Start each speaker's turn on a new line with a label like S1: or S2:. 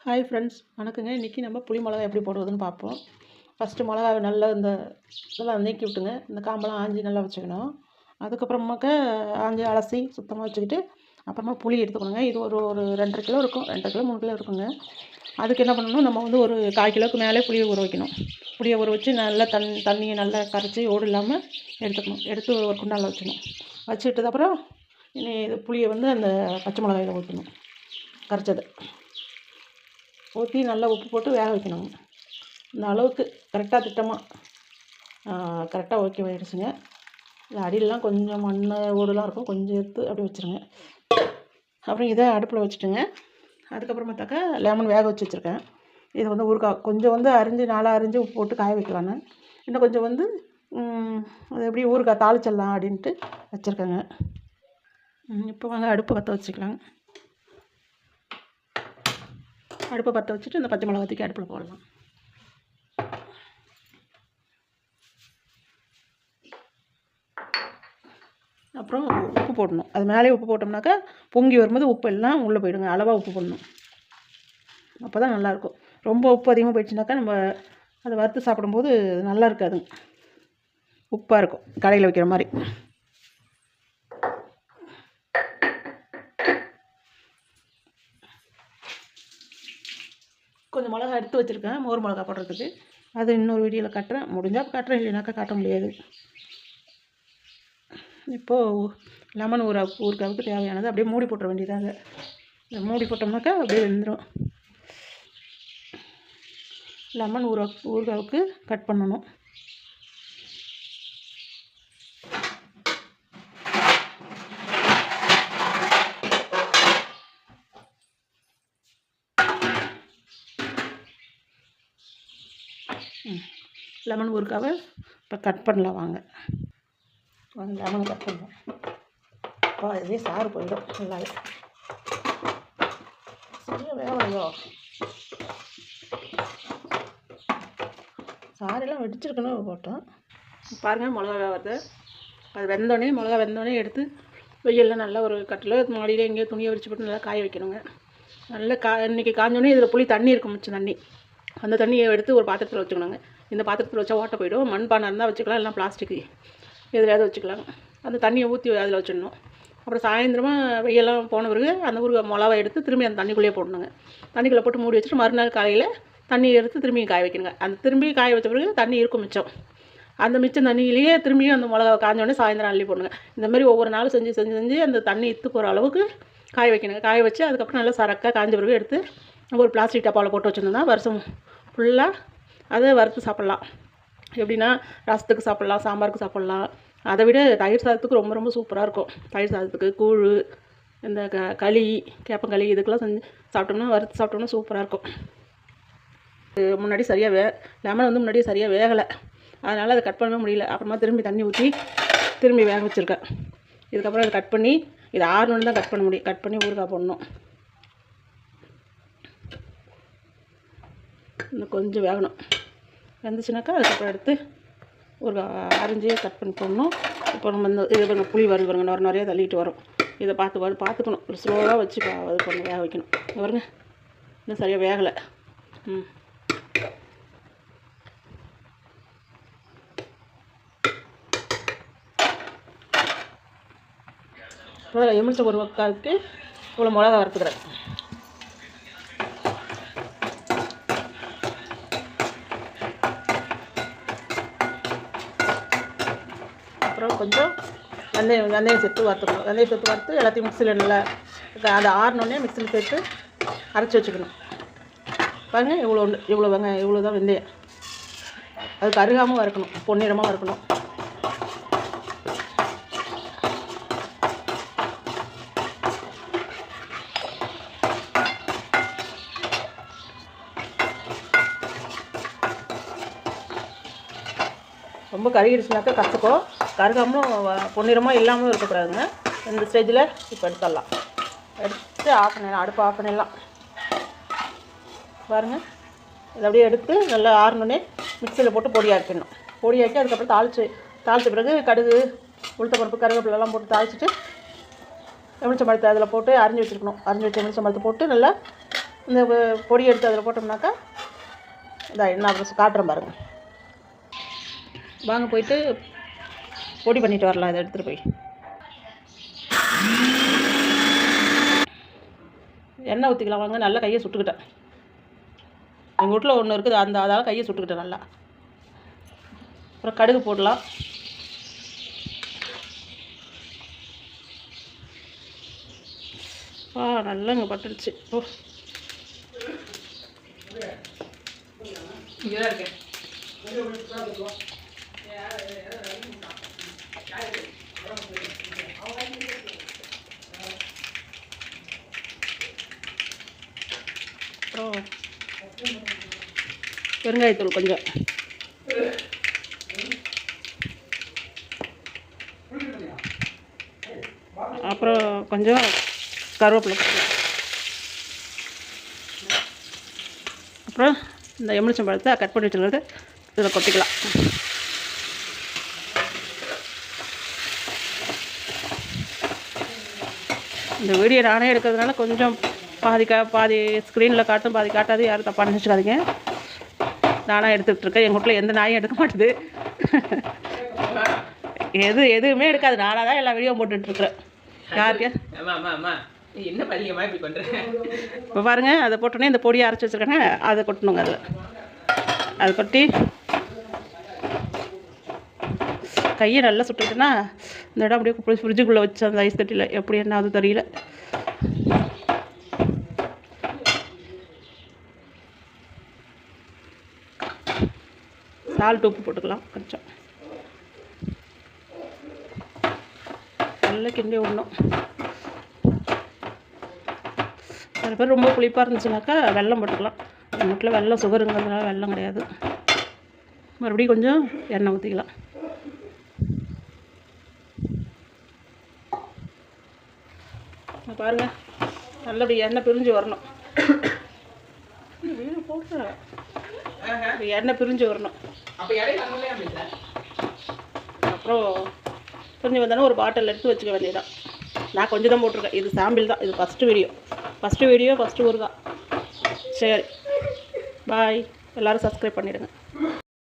S1: Hi friends, வணக்கங்க. இன்றைக்கி நம்ம புளி மிளகா எப்படி போடுவதுன்னு பார்ப்போம். ஃபஸ்ட்டு மிளகாவை நல்லா இதெல்லாம் நீக்கி விட்டுங்க. இந்த காம்பெல்லாம் ஆஞ்சி நல்லா வச்சுக்கணும். அதுக்கப்புறமாக்க ஆஞ்சி அலசி சுத்தமாக வச்சுக்கிட்டு அப்புறமா புளி எடுத்துக்கணுங்க. இது ஒரு ஒரு 2.5 கிலோ இருக்கும், 2.5 கிலோ 3 கிலோ இருக்குங்க. அதுக்கு என்ன பண்ணணும், நம்ம ஒரு 1/4 கிலோவுக்கு மேலே புளியை ஊற வைக்கணும். புளியை ஊற வச்சு நல்லா தண்ணியை நல்லா கரைச்சி ஓடு இல்லாமல் எடுத்துக்கணும். எடுத்து ஒரு குண்டானில் வச்சுக்கணும். வச்சுட்டதுக்கப்புறம் இனி புளியை அந்த பச்சை மிளகாயில் ஊற்றணும். கரைச்சதை ஊற்றி நல்லா உப்பு போட்டு வேக வைக்கணுங்க. இந்த அளவுக்கு கரெக்டாக திட்டமாக கரெக்டாக ஓகே ஆகிடுச்சுங்க. இந்த அடியிலலாம் கொஞ்சம் மண் ஓடுலாம் இருக்கும், கொஞ்சம் எடுத்து அப்படியே வச்சுருங்க. அப்புறம் இதை அடுப்பில் வச்சுட்டுங்க. அதுக்கப்புறமேட்டாக்கா லெமன் வேக வச்சு வச்சுருக்கேன். இது ஊறுகாய் கொஞ்சம் அரிஞ்சு 4 அரிஞ்சு உப்பு போட்டு காய வைக்கலான்னு, இன்னும் கொஞ்சம் அது எப்படி ஊறுகாய் தாளிச்சிடலாம் அப்படின்ட்டு வச்சுருக்கேங்க. இப்போ வாங்க அடுப்பை பற்ற வச்சுக்கலாம். அடுப்பை பற்ற வச்சுட்டு இந்த பச்சை மிளகா தூக்கி அடுப்பில் போடலாம். அப்புறம் உப்பு போடணும். அது மேலே உப்பு போட்டோம்னாக்கா பொங்கி வரும்போது உப்பு எல்லாம் உள்ளே போயிடுங்க. அளவாக உப்பு போடணும், அப்போ தான் நல்லாயிருக்கும். ரொம்ப உப்பு அதிகமாக போயிடுச்சுனாக்கா நம்ம அதை வறுத்து சாப்பிடும்போது நல்லா இருக்காதுங்க, உப்பாக இருக்கும் கடையில் வைக்கிற மாதிரி. கொஞ்சம் மிளகா எடுத்து வச்சுருக்கேன் மோர் மிளகா போடுறதுக்கு. அது இன்னொரு வீடியோவில் காட்டுறேன், முடிஞ்சால் காட்டுறேன், இல்லைனாக்கா காட்ட முடியாது. இப்போது லெமன் ஊறுகாவுக்கு தேவையானது அப்படியே மூடி போட்டுற வேண்டியதாங்க. மூடி போட்டோம்னாக்கா அப்படியே வெந்துடும். லெமன் ஊறுகாவுக்கு கட் பண்ணணும். லெமன் ஊறுகாவை இப்போ கட் பண்ணலாம். வாங்க லெமன் கட் பண்ணலாம். அப்போ இதே சாறு போயிடும் நல்லாவே. சரியா வேலையோ சாரெல்லாம் வெடிச்சிருக்கணும் போட்டோம். பாருங்கள் மிளகா வேகிறது. அது மிளகா வெந்தோடனே எடுத்து வெயிலில் நல்லா ஒரு கட்டில் மாடியில் எங்கேயோ துணியை விரிச்சு போட்டு நல்லா காய வைக்கணுங்க. நல்லா இன்றைக்கி காஞ்சோடனே இதில் புளி தண்ணி இருக்கும், மிச்சம் தண்ணி. அந்த தண்ணியை எடுத்து ஒரு பாத்திரத்தில் வச்சுக்கணுங்க. இந்த பாத்திரத்தில் வச்சா ஓட்ட போய்டும். மண்பானை இருந்தால் வச்சுக்கலாம், எல்லாம் பிளாஸ்டிக்கு எதுலையாவது வச்சுக்கலாம். அந்த தண்ணியை ஊற்றி அதில் வச்சிடணும். அப்புறம் சாயந்தரமாக வெயிலெல்லாம் போன பிறகு அந்த மிளகா எடுத்து திரும்பி அந்த தண்ணிக்குள்ளேயே போடணுங்க. தண்ணிக்குள்ளே போட்டு மூடி வச்சுட்டு மறுநாள் காலையில் தண்ணி எடுத்து திரும்பி காய வைக்கணுங்க. அந்த திரும்பி காய வச்ச பிறகு தண்ணி இருக்கும் மிச்சம். அந்த மிச்சம் தண்ணியிலேயே திரும்பியும் அந்த மிளகா காஞ்சோடனே சாயந்தரம் அள்ளி போடணுங்க. இந்தமாதிரி ஒவ்வொரு நாளும் செஞ்சு அந்த தண்ணி இத்து போகிற அளவுக்கு காய வைக்கணுங்க. காய வச்சு அதுக்கப்புறம் நல்லா சரக்காக காஞ்ச பிறகு எடுத்து ஒரு பிளாஸ்டிக் டப்பாவில் போட்டு வச்சுருந்தோம்னா வருஷம் ஃபுல்லாக அதை வறுத்து சாப்பிட்லாம். எப்படின்னா ரசத்துக்கு சாப்பிட்லாம், சாம்பாருக்கு சாப்பிட்லாம். அதை விட தயிர் சாதத்துக்கு ரொம்ப ரொம்ப சூப்பராக இருக்கும். தயிர் சாதத்துக்கு கூழ், இந்த களி, கேப்பங்களி இதுக்கெல்லாம் செஞ்சு சாப்பிட்டோம்னா வறுத்து சாப்பிட்டோம்னா சூப்பராக இருக்கும். முன்னாடி சரியாக லெமன் முன்னாடியே சரியாக வேகலை, அதனால் அதை கட் பண்ணவே முடியல. அப்புறமா திரும்பி தண்ணி ஊற்றி திரும்பி வேக வச்சுருக்கேன். இதுக்கப்புறம் அதை கட் பண்ணி இது 6 மணி தான் கட் பண்ண முடியும். கட் பண்ணி ஊறுகாய் போடணும். இன்னும் கொஞ்சம் வேகணும். வெந்துச்சுனாக்கா அதுக்கப்புறம் எடுத்து ஒரு அரிஞ்சு கட் பண்ணி போடணும். இப்போ நம்ம இது புளி வருது பாருங்க, நிறையா தள்ளிட்டு வரும். இதை பார்த்துக்கணும். ஒரு ஸ்லோவாக வச்சு அது கொஞ்சம் வேக வைக்கணும். பாருங்க இன்னும் சரியாக வேகலை. எலுமிச்சை ஒரு வக்காவுக்கு இவ்வளோ மிளகா வறுத்துக்கிறேன். அப்புறம் கொஞ்சம் வெந்தயம் சேர்த்து வறுத்துக்கணும். வெந்தயம் சேர்த்து வறுத்து எல்லாத்தையும் மிக்சியில் நல்லா அதை ஆறினோடனே மிக்சியில் சேர்த்து அரைச்சி வச்சுக்கணும். பாருங்கள் இவ்வளோ வெங்காயம், இவ்வளோ தான் வெந்தயம். அது கருகாமல் வறுக்கணும், பொன்னிறமாக வறுக்கணும். ரொம்ப கருகிடுச்சுனாக்கா கற்றுக்கும். கருகாமலும் பொன்னிறமாக இல்லாமல் இருக்கக்கூடாதுங்க. இந்த ஸ்டேஜில் இப்போ எடுத்துடலாம். எடுத்து ஆஃப் பண்ணிடலாம், அடுப்பு ஆஃப் பண்ணிடலாம். பாருங்கள் இதை அப்படியே எடுத்து நல்லா ஆறினோடனே மிக்சியில் போட்டு பொடியாக்கிடணும். பொடியாக்கி அதுக்கப்புறம் தாளித்த பிறகு கடுகு, உளுத்தம்பருப்பு, கருவேப்பிலெல்லாம் போட்டு தாளிச்சிட்டு எலுமிச்சம்பழத்தை அதில் போட்டு அரிஞ்சு வச்சுருக்கணும். அரிஞ்சு வச்ச எலுமிச்சம்பழத்தை போட்டு நல்லா இந்த பொடி எடுத்து அதில் போட்டோம்னாக்கா இதான் என்ன அப்புறம் காட்டுறேன் பாருங்கள். வாங்க போயிட்டு பொடி பண்ணிட்டு வரலாம். இதை எடுத்துகிட்டு போய் எண்ணெய் ஊற்றிக்கலாம். வாங்க. நல்லா கையை சுட்டுக்கிட்டேன். எங்கள் வீட்டில் ஒன்று இருக்குது, அதால் கையை சுட்டுக்கிட்டேன் நல்லா. அப்புறம் கடுகு போடலாம். நல்லா இங்கே பட்டுடுச்சு. ஓ இருக்கேன். அப்புறம் பெருங்காயத்தூள் கொஞ்சம், அப்புறம் கொஞ்சம் கருவேப்பிலை, அப்புறம் இந்த எலுமிச்சம்பழத்தை கட் பண்ணி வச்சுருக்கிறது இதில் கொட்டிக்கலாம். இந்த வீடியோ நானே எடுக்கிறதுனால கொஞ்சம் பாதி ஸ்க்ரீனில் காட்டும், பாதி காட்டாது. யாரும் தப்பாக நினச்சிக்காதீங்க. நானாக எடுத்துகிட்ருக்கேன். எங்கள் வீட்டில் எந்த நாயும் எடுக்க மாட்டுது. எதுவுமே எடுக்காது. நானாக தான் எல்லா வீடியோவும் போட்டுட்ருக்குறேன். யாருக்கு என்ன பண்ணியம்மா இப்படி பண்ணுறேன்? இப்போ பாருங்கள், அதை போட்டோன்னே இந்த பொடியை அரைச்சி வச்சுருக்கேன்னா அதை கொட்டணுங்க. அதை கொட்டி கையை நல்லா சுட்டுக்கிட்டேன்னா இந்த இடம் அப்படியே ஃப்ரிட்ஜுக்குள்ளே வச்சு அந்த ஐஸ் கட்டியில் எப்படி என்ன அது தெரியல. சால்ட் உப்பு போட்டுக்கலாம் கொஞ்சம். நல்லா கிண்டி விடணும். சில பேர் ரொம்ப புளிப்பாக இருந்துச்சுனாக்கா வெல்லம் போட்டுக்கலாம். நம்ம வீட்டில் வெல்லம் சுகருங்கிறதுனால வெல்லம் கிடையாது. மறுபடியும் கொஞ்சம் எண்ணெய் ஊற்றிக்கலாம். பாருங்கள், நல்லபடி எண்ணெய் பிரிஞ்சு வரணும். எண்ணெய் பிரிஞ்சு வரணும். அப்புறம் பிரிஞ்சு வந்தாலும் ஒரு பாட்டில் எடுத்து வச்சுக்க வேண்டியதான். நான் கொஞ்சம் தான் போட்டிருக்கேன். இது சாம்பிள் தான். இது ஃபஸ்ட்டு வீடியோ ஃபஸ்ட்டு ஊறுகாய். சரி, பாய். எல்லோரும் சப்ஸ்கிரைப் பண்ணிவிடுங்க.